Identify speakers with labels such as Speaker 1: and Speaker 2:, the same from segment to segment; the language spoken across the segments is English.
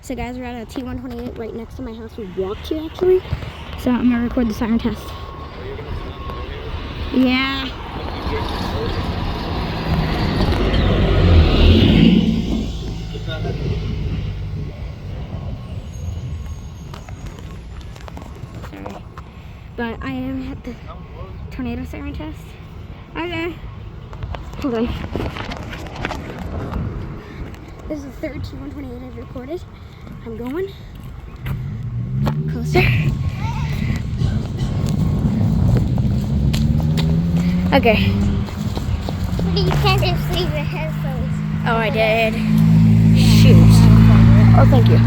Speaker 1: So guys, we're at a T128 right next to my house. We walked here actually. So I'm gonna record the siren test. Yeah. Sorry. But I am at the tornado siren test. Okay. Hold on. This is the third T128 I've recorded. I'm going closer. Okay.
Speaker 2: You can't just leave your headphones.
Speaker 1: Oh, I did. Shoot. Oh, thank you.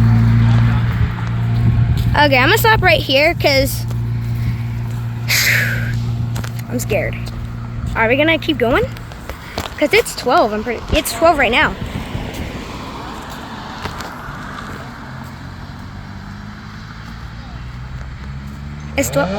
Speaker 1: Okay, I'm gonna stop right here because I'm scared. Are we gonna keep going? Because it's 12. It's 12 right now. It's 12.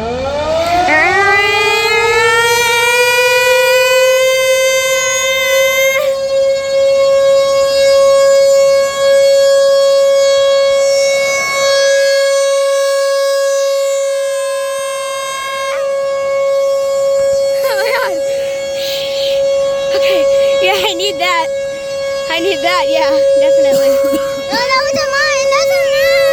Speaker 1: I need that, yeah, definitely.
Speaker 2: No, that wasn't mine. That's not mine.